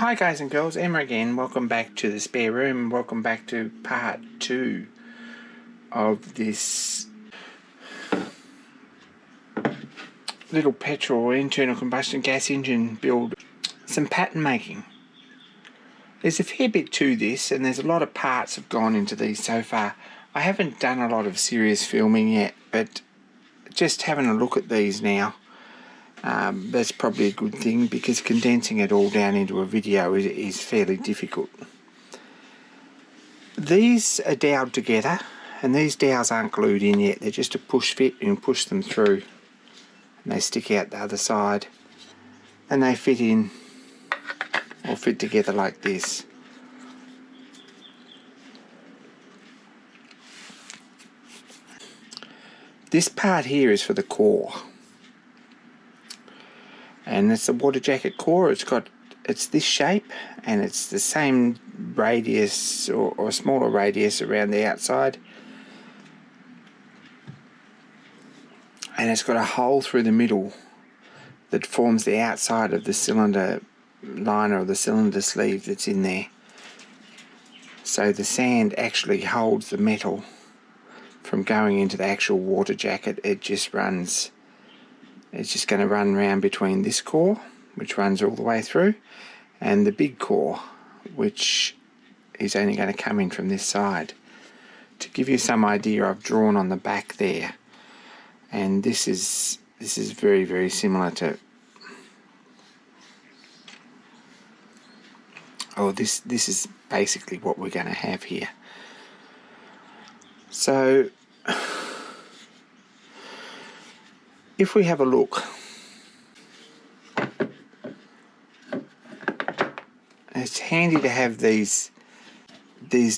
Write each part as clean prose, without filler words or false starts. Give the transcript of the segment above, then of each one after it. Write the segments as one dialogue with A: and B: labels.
A: Hi guys and girls, Emma again. Welcome back to the spare room. Welcome back to part 2 of this little petrol or internal combustion gas engine build. Some pattern making. There's a fair bit to this and there's a lot of parts have gone into these so far. I haven't done a lot of serious filming yet, but just having a look at these now, that's probably a good thing because condensing it all down into a video is fairly difficult. These are doweled together and these dowels aren't glued in yet, they're just a push fit. You can push them through and they stick out the other side and they fit in or fit together like this. This part here is for the core. And it's the water jacket core. It's this shape and it's the same radius or smaller radius around the outside, and it's got a hole through the middle that forms the outside of the cylinder liner or the cylinder sleeve that's in there, so the sand actually holds the metal from going into the actual water jacket. It's just going to run around between this core, which runs all the way through, and the big core, which is only going to come in from this side. To give you some idea, I've drawn on the back there, and this is very, very similar to, this is basically what we're going to have here. So if we have a look, it's handy to have these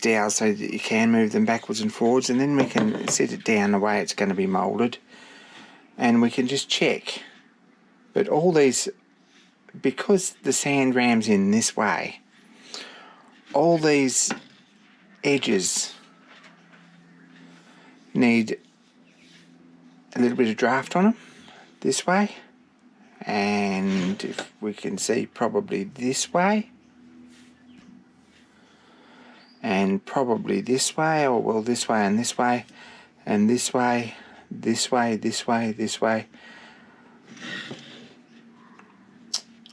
A: dowels so that you can move them backwards and forwards, and then we can set it down the way it's going to be moulded and we can just check. But all these, because the sand rams in this way, all these edges need a little bit of draft on them this way, and if we can see, probably this way, and probably this way, or well, this way and this way, and this way, this way, this way, this way,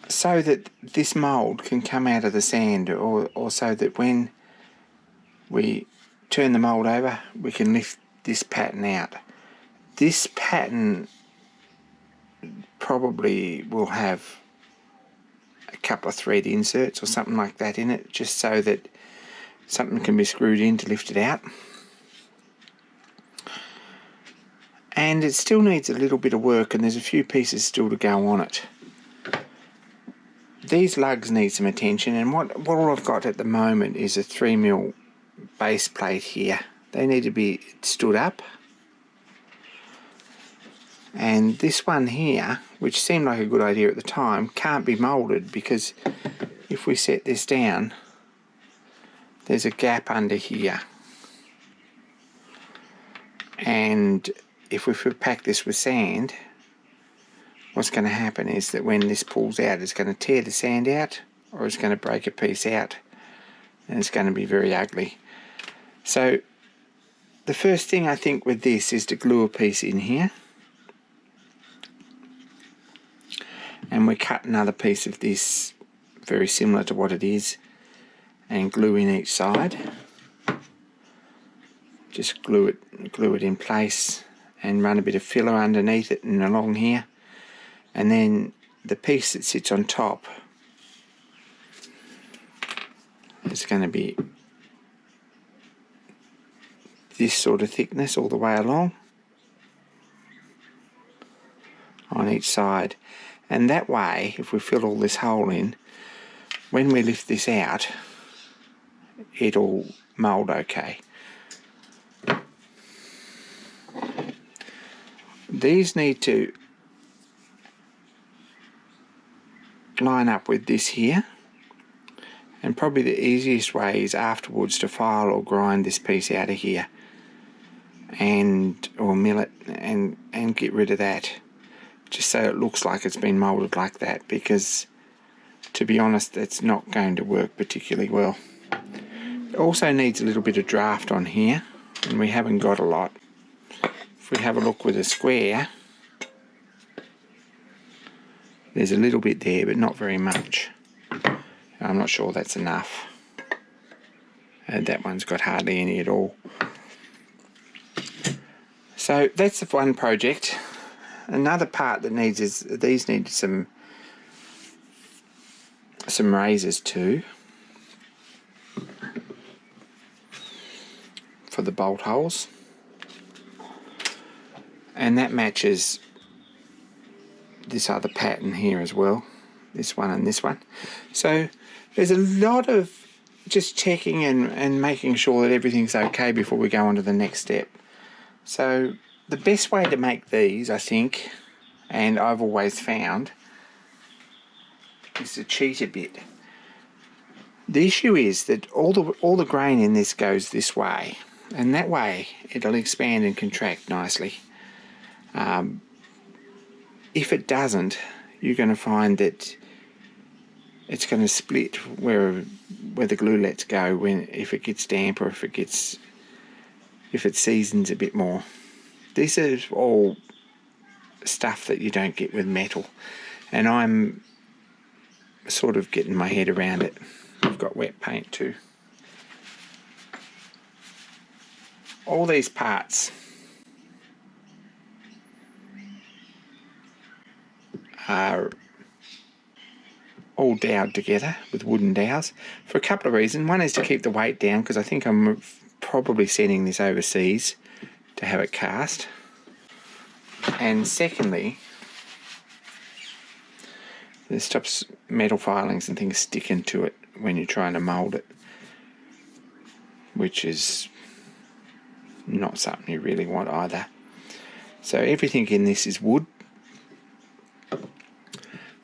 A: so that this mould can come out of the sand, or so that when we turn the mould over we can lift this pattern out. This pattern probably will have a couple of thread inserts or something like that in it, just so that something can be screwed in to lift it out. And it still needs a little bit of work and there's a few pieces still to go on it. These lugs need some attention, and what all I've got at the moment is a 3mm base plate here. They need to be stood up. And this one here, which seemed like a good idea at the time, can't be moulded because if we set this down, there's a gap under here. And if we pack this with sand, what's going to happen is that when this pulls out, it's going to tear the sand out, or it's going to break a piece out, and it's going to be very ugly. So the first thing I think with this is to glue a piece in here. And we cut another piece of this very similar to what it is and glue in each side. Just glue it in place and run a bit of filler underneath it and along here, and then the piece that sits on top is going to be this sort of thickness all the way along on each side. And that way, if we fill all this hole in, when we lift this out, it'll mould okay. These need to line up with this here, and probably the easiest way is afterwards to file or grind this piece out of here or mill it and get rid of that, just so it looks like it's been moulded like that, because to be honest, that's not going to work particularly well. It also needs a little bit of draft on here, and we haven't got a lot. If we have a look with a square, there's a little bit there, but not very much. I'm not sure that's enough. And that one's got hardly any at all. So that's the one project. Another part that needs is, these need some razors too, for the bolt holes. And that matches this other pattern here as well, this one and this one. So there's a lot of just checking and making sure that everything's okay before we go on to the next step. So the best way to make these, I think, and I've always found, is to cheat a bit. The issue is that all the grain in this goes this way, and that way it'll expand and contract nicely. If it doesn't, you're going to find that it's going to split where the glue lets go if it gets damp, or if it seasons a bit more. This is all stuff that you don't get with metal, and I'm sort of getting my head around it. I've got wet paint too. All these parts are all doweled together with wooden dowels for a couple of reasons. One is to keep the weight down, because I think I'm probably sending this overseas to have it cast. And secondly, it stops metal filings and things sticking to it when you're trying to mould it, which is not something you really want either. So everything in this is wood.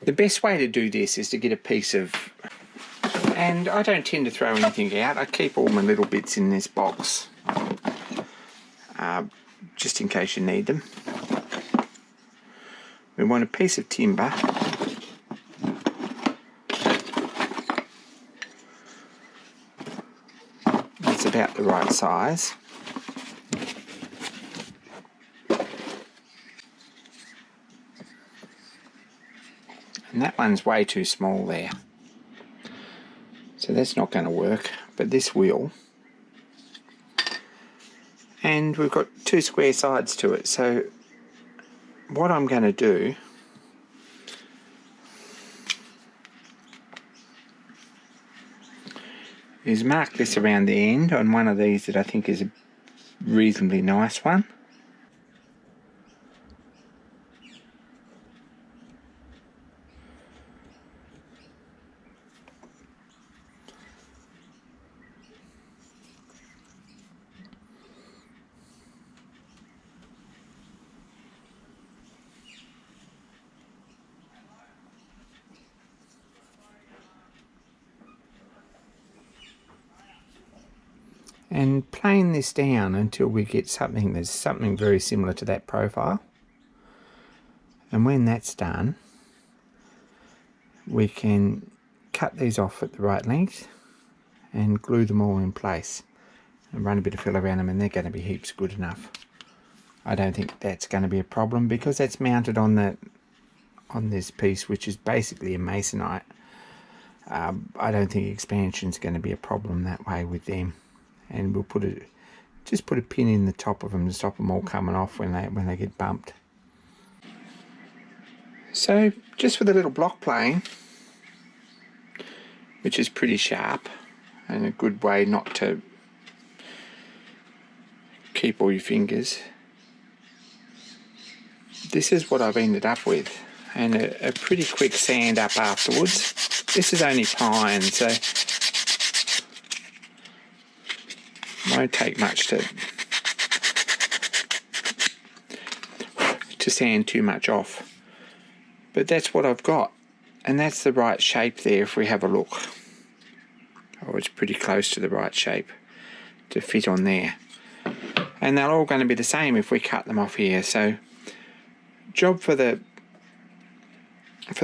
A: The best way to do this is to get a piece of, and I don't tend to throw anything out, I keep all my little bits in this box, just in case you need them. We want a piece of timber, that's about the right size. And that one's way too small there, so that's not going to work, but this will. And we've got two square sides to it, so what I'm going to do is mark this around the end on one of these that I think is a reasonably nice one. And plane this down until we get something very similar to that profile. And when that's done, we can cut these off at the right length and glue them all in place and run a bit of fill around them, and they're going to be heaps good enough. I don't think that's going to be a problem, because that's mounted on this piece, which is basically a masonite. I don't think expansion's going to be a problem that way with them. And we'll just put a pin in the top of them to stop them all coming off when they get bumped. So just with a little block plane, which is pretty sharp and a good way not to keep all your fingers, this is what I've ended up with, and a pretty quick sand up afterwards. This is only pine, so won't take much to sand too much off. But that's what I've got, and that's the right shape there if we have a look. Oh, it's pretty close to the right shape to fit on there. And they're all going to be the same if we cut them off here. So job for the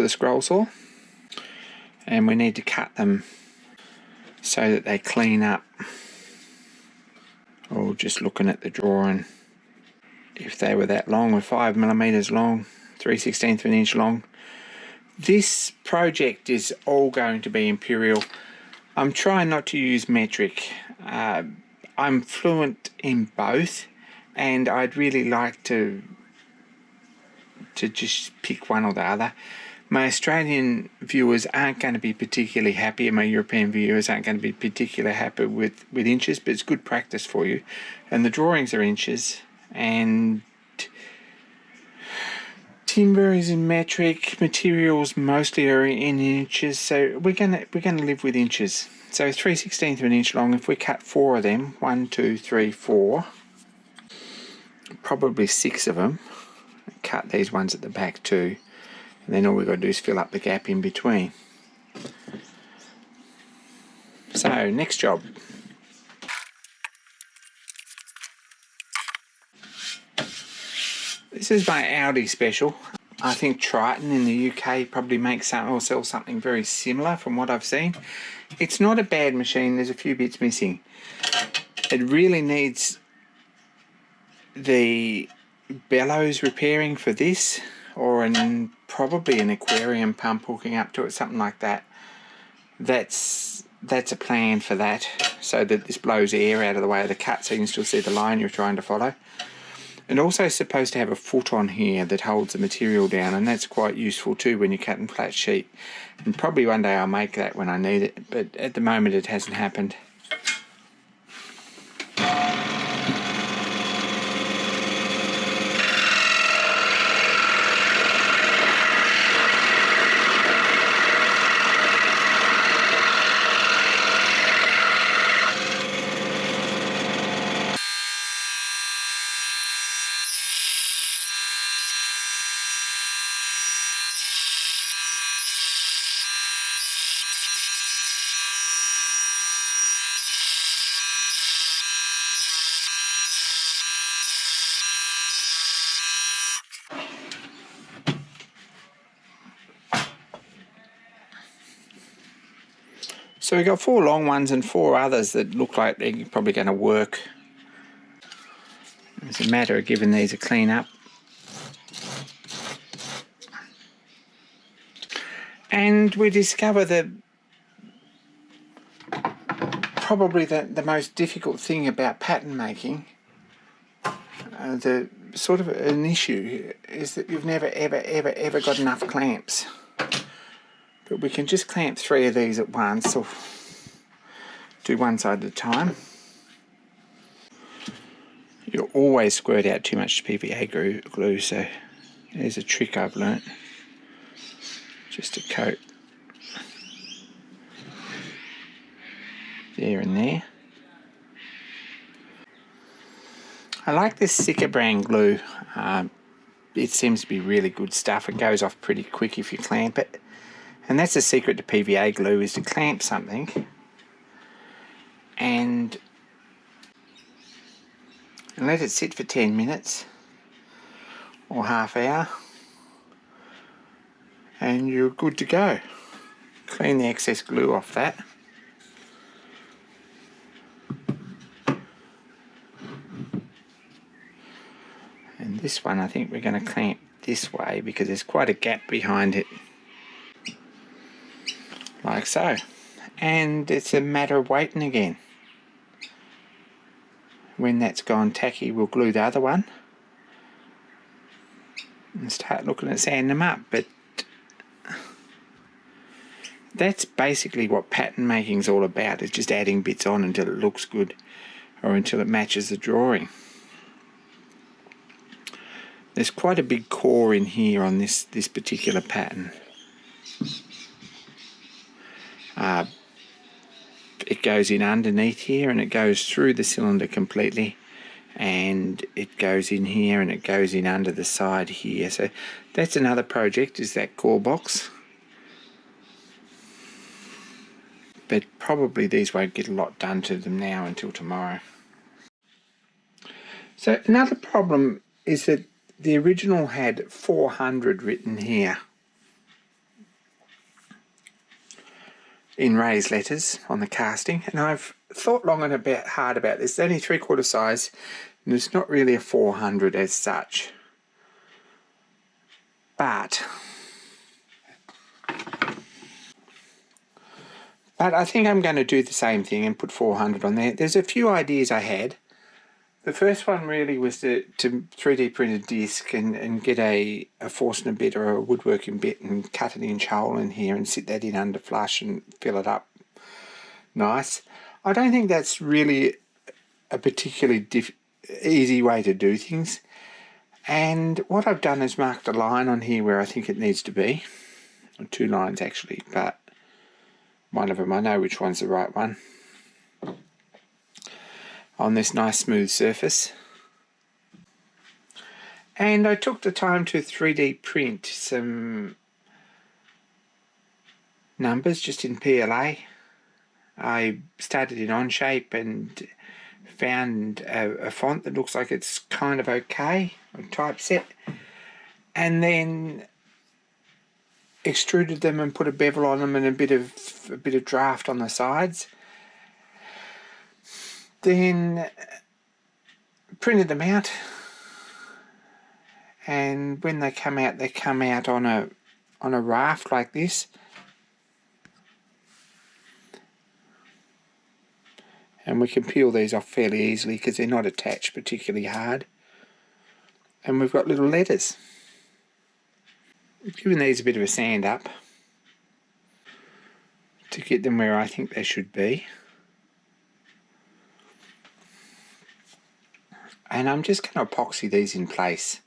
A: scroll saw. and we need to cut them so that they clean up. Or just looking at the drawing, if they were that long, or 5mm long, 3/16 of an inch long. This project is all going to be imperial. I'm trying not to use metric. I'm fluent in both, and I'd really like to just pick one or the other. My Australian viewers aren't going to be particularly happy, and my European viewers aren't going to be particularly happy with inches, but it's good practice for you. And the drawings are inches, and timber is in metric, materials mostly are in inches, so we're gonna live with inches. So 3/16 of an inch long. If we cut 4 of them, 1, 2, 3, 4, probably 6 of them. Cut these ones at the back too. And then all we've got to do is fill up the gap in between. So, next job. This is my Audi special. I think Triton in the UK probably makes something or sells something very similar from what I've seen. It's not a bad machine, there's a few bits missing. It really needs the bellows repairing for this, or probably an aquarium pump hooking up to it, something like that. That's a plan for that, so that this blows air out of the way of the cut so you can still see the line you're trying to follow. And also supposed to have a foot on here that holds the material down, and that's quite useful too when you're cutting flat sheet. And probably one day I'll make that when I need it, but at the moment it hasn't happened. So we've got 4 long ones and 4 others that look like they're probably going to work. It's a matter of giving these a clean up. And we discover that probably the most difficult thing about pattern making, the sort of an issue, is that you've never ever got enough clamps. But we can just clamp 3 of these at once, or do one side at a time. You'll always squirt out too much PVA glue, so there's a trick I've learnt. Just a coat there and there. I like this Sika brand glue. It seems to be really good stuff. It goes off pretty quick if you clamp it. And that's the secret to PVA glue, is to clamp something and let it sit for 10 minutes or half hour, and you're good to go. Clean the excess glue off that. And this one I think we're going to clamp this way because there's quite a gap behind it. Like so. And it's a matter of waiting again. When that's gone tacky, we'll glue the other one and start looking at sanding them up. But that's basically what pattern making is all about, is just adding bits on until it looks good, or until it matches the drawing. There's quite a big core in here on this particular pattern. It goes in underneath here, and it goes through the cylinder completely, and it goes in here, and it goes in under the side here. So that's another project, is that core box. But probably these won't get a lot done to them now until tomorrow. So another problem is that the original had 400 written here. in raised letters on the casting, and I've thought long and hard about this. It's only 3/4 size, and it's not really a 400 as such. But I think I'm going to do the same thing and put 400 on there. There's a few ideas I had. The first one really was to 3D print a disc and get a Forstner bit or a woodworking bit and cut an inch hole in here and sit that in under flush and fill it up nice. I don't think that's really a particularly easy way to do things. And what I've done is marked a line on here where I think it needs to be. Or 2 lines actually, but one of them, I know which one's the right one. On this nice smooth surface. And I took the time to 3D print some numbers just in PLA. I started in Onshape and found a font that looks like it's kind of okay, a typeset, and then extruded them and put a bevel on them and a bit of draft on the sides. Then printed them out, and when they come out on a raft like this. And we can peel these off fairly easily because they're not attached particularly hard. And we've got little letters. I've given these a bit of a sand up to get them where I think they should be. And I'm just going to epoxy these in place.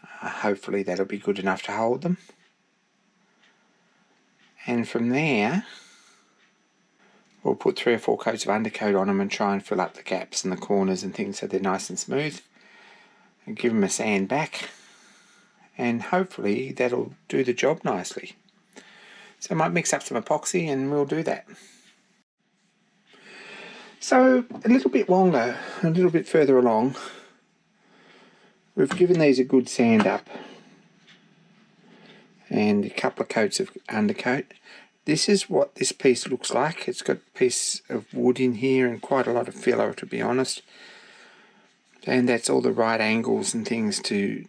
A: Hopefully that'll be good enough to hold them. And from there, we'll put 3 or 4 coats of undercoat on them and try and fill up the gaps and the corners and things so they're nice and smooth. And give them a sand back. And hopefully that'll do the job nicely. So I might mix up some epoxy and we'll do that. So a little bit longer, a little bit further along, we've given these a good sand up and a couple of coats of undercoat. This is what this piece looks like. It's got a piece of wood in here and quite a lot of filler, to be honest. And that's all the right angles and things to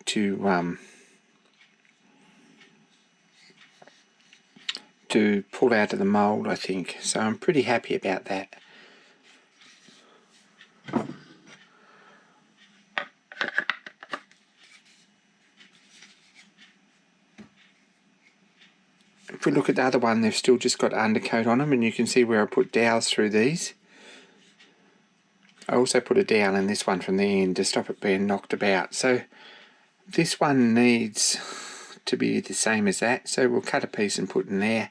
A: pull out of the mould, I think. So I'm pretty happy about that. If we look at the other one, they've still just got undercoat on them, and you can see where I put dowels through these. I also put a dowel in this one from the end to stop it being knocked about. So this one needs to be the same as that, so we'll cut a piece and put in there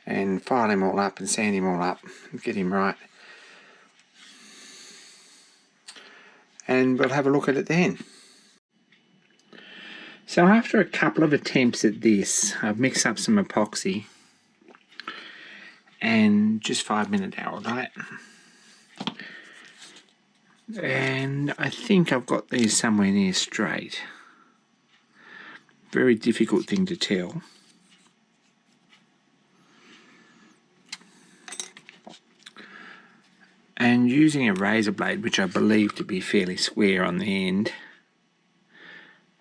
A: and file him all up and sand him all up and get him right. And we'll have a look at it then. So after a couple of attempts at this, I've mixed up some epoxy and just 5-minute araldite. And I think I've got these somewhere near straight. Very difficult thing to tell. And using a razor blade, which I believe to be fairly square on the end,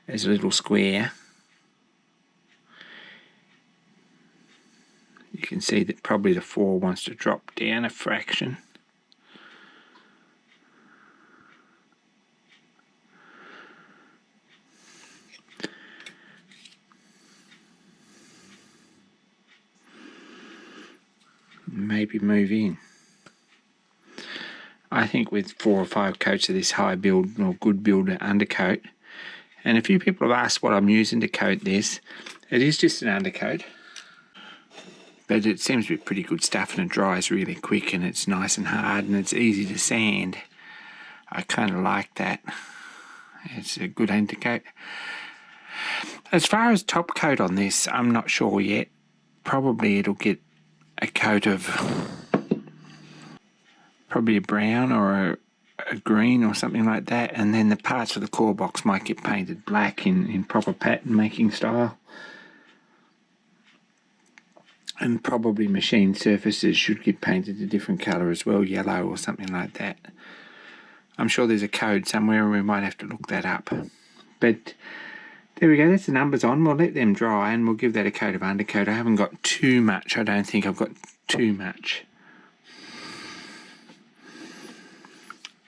A: as a little square, you can see that probably the 4 wants to drop down a fraction. Maybe move in. I think with 4 or 5 coats of this high build or good build undercoat, and a few people have asked what I'm using to coat this. It is just an undercoat, but it seems to be pretty good stuff and it dries really quick and it's nice and hard and it's easy to sand. I kind of like that. It's a good undercoat. As far as top coat on this, I'm not sure yet. Probably it'll get a coat of probably a brown or a green or something like that, and then the parts of the core box might get painted black in proper pattern making style. And probably machine surfaces should get painted a different colour as well, yellow or something like that. I'm sure there's a code somewhere and we might have to look that up. But there we go, that's the numbers on. We'll let them dry and we'll give that a coat of undercoat. I haven't got too much. I don't think I've got too much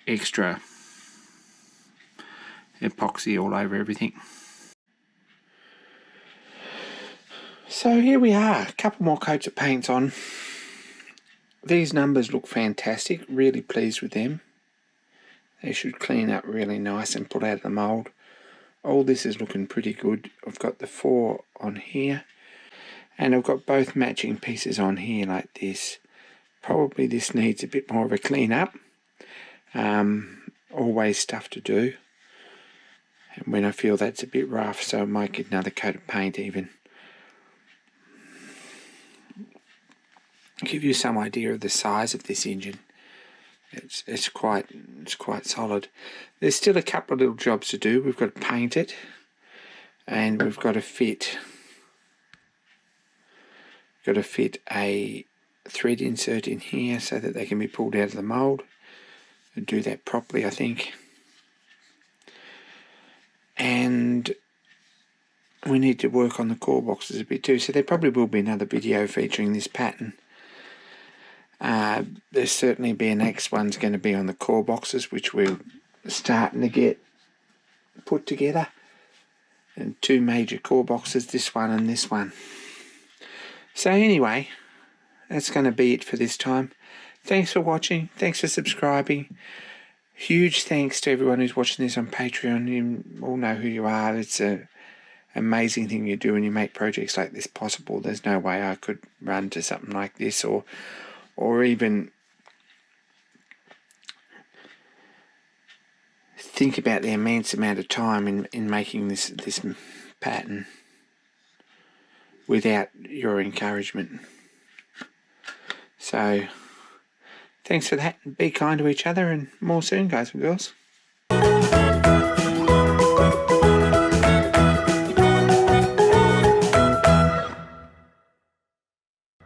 A: extra epoxy all over everything. So here we are, a couple more coats of paints on. These numbers look fantastic, really pleased with them. They should clean up really nice and pull out of the mould. All this is looking pretty good. I've got the 4 on here, and I've got both matching pieces on here like this. Probably this needs a bit more of a clean up. Always stuff to do. And when I feel that's a bit rough, so I might get another coat of paint even. Give you some idea of the size of this engine. It's quite solid. There's still a couple of little jobs to do. We've got to paint it, and we've got to fit a thread insert in here so that they can be pulled out of the mould. And do that properly, I think. And we need to work on the core boxes a bit too. So there probably will be another video featuring this pattern. There's certainly be a next one's going to be on the core boxes, which we're starting to get put together. And 2 major core boxes, this one and this one. So anyway, that's going to be it for this time. Thanks for watching. Thanks for subscribing. Huge thanks to everyone who's watching this on Patreon. You all know who you are. It's an amazing thing you do when you make projects like this possible. There's no way I could run to something like this or even think about the immense amount of time in making this pattern without your encouragement. So thanks for that. Be kind to each other, and more soon, guys and girls.